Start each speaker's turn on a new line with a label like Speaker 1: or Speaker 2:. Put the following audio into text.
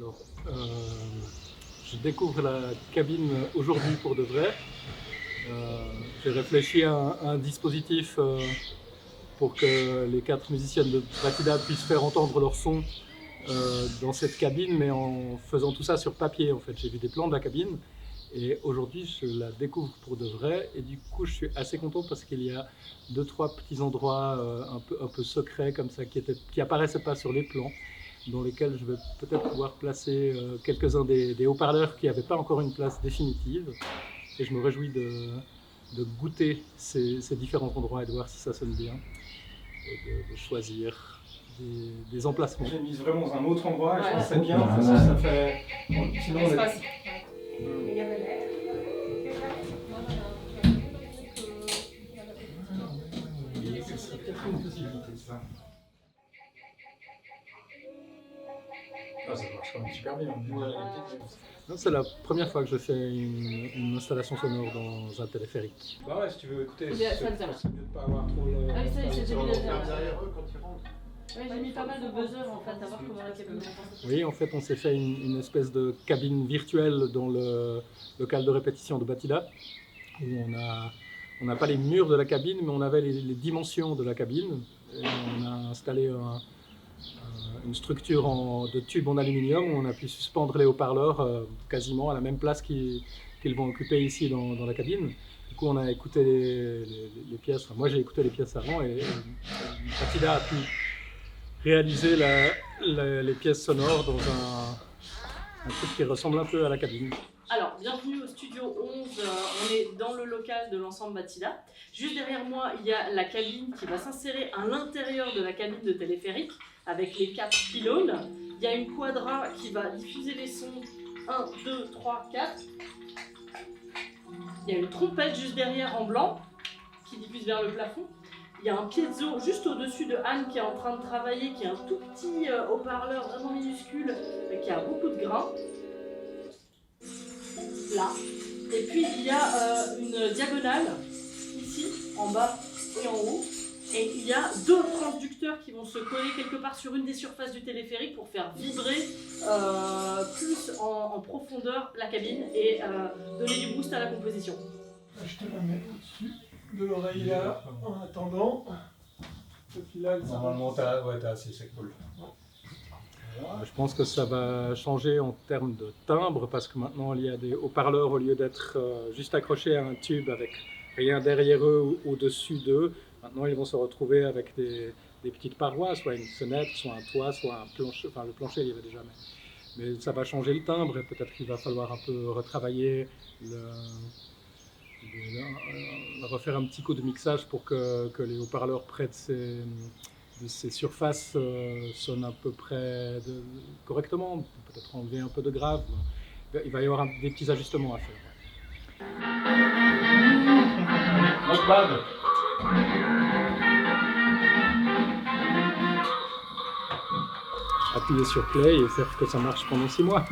Speaker 1: Alors, je découvre la cabine aujourd'hui pour de vrai. J'ai réfléchi à un dispositif pour que les 4 musiciennes de Batida puissent faire entendre leur son dans cette cabine, mais en faisant tout ça sur papier. En fait, j'ai vu des plans de la cabine et aujourd'hui je la découvre pour de vrai. Et du coup, je suis assez content parce qu'il y a 2-3 petits endroits un peu secrets comme ça qui apparaissaient pas sur les plans, dans lesquels je vais peut-être pouvoir placer quelques-uns des haut-parleurs qui n'avaient pas encore une place définitive. Et je me réjouis de goûter ces différents endroits et de voir si ça sonne bien, et de choisir des emplacements.
Speaker 2: J'ai mis vraiment dans un autre endroit et je pense que c'est bien
Speaker 1: Ouais.
Speaker 2: parce que ça fait. Sinon, on est... Ce serait peut-être une possibilité ça. Ah, ça marche quand même super bien.
Speaker 1: C'est la première fois que je fais une installation sonore dans un téléphérique.
Speaker 2: Bah ouais, si tu veux écouter,
Speaker 3: C'est
Speaker 2: c'est
Speaker 3: ça, bizarre.
Speaker 2: mieux de pas avoir trop le.
Speaker 3: Ah oui, ça y est, c'était bien.
Speaker 4: derrière eux quand ils rentrent.
Speaker 3: Ouais, j'ai mis pas mal de buzzers en fait, à voir comment la cabine.
Speaker 1: Oui, en fait, on s'est fait une espèce de cabine virtuelle dans le local de répétition de Batida, où on n'a pas les murs de la cabine, mais on avait les dimensions de la cabine. Et on a installé une structure de tubes en aluminium où on a pu suspendre les haut-parleurs quasiment à la même place qu'ils vont occuper ici dans la cabine. Du coup, on a écouté les pièces. Enfin, moi, j'ai écouté les pièces avant et Batida a pu réaliser les pièces sonores dans un truc qui ressemble un peu à la cabine.
Speaker 3: Alors, bienvenue au studio 11, on est dans le local de l'ensemble Batida. Juste derrière moi, il y a la cabine qui va s'insérer à l'intérieur de la cabine de téléphérique avec les 4 pylônes. Il y a une quadra qui va diffuser les sons 1, 2, 3, 4. Il y a une trompette juste derrière en blanc qui diffuse vers le plafond. Il y a un piezo juste au-dessus de Anne qui est en train de travailler, qui est un tout petit haut-parleur vraiment minuscule, mais qui a beaucoup de grains. Là. Et puis il y a une diagonale, ici, en bas et en haut. Et il y a 2 transducteurs qui vont se coller quelque part sur une des surfaces du téléphérique pour faire vibrer plus en profondeur la cabine et donner du boost à la composition.
Speaker 2: Je te la mets au-dessus de l'oreille là, en attendant. Et puis là, normalement, t'as assez, c'est cool.
Speaker 1: Je pense que ça va changer en termes de timbre parce que maintenant il y a des haut-parleurs au lieu d'être juste accrochés à un tube avec rien derrière eux ou au-dessus d'eux. Maintenant ils vont se retrouver avec des petites parois, soit une fenêtre, soit un toit, soit un plancher. Enfin le plancher il y avait déjà, mais ça va changer le timbre et peut-être qu'il va falloir un peu retravailler, refaire un petit coup de mixage pour que les haut-parleurs près de ces surfaces sonnent à peu près correctement, peut-être enlever un peu de grave. Il va y avoir des petits ajustements à faire.
Speaker 2: Not bad.
Speaker 1: Appuyer sur play et faire que ça marche pendant 6 mois.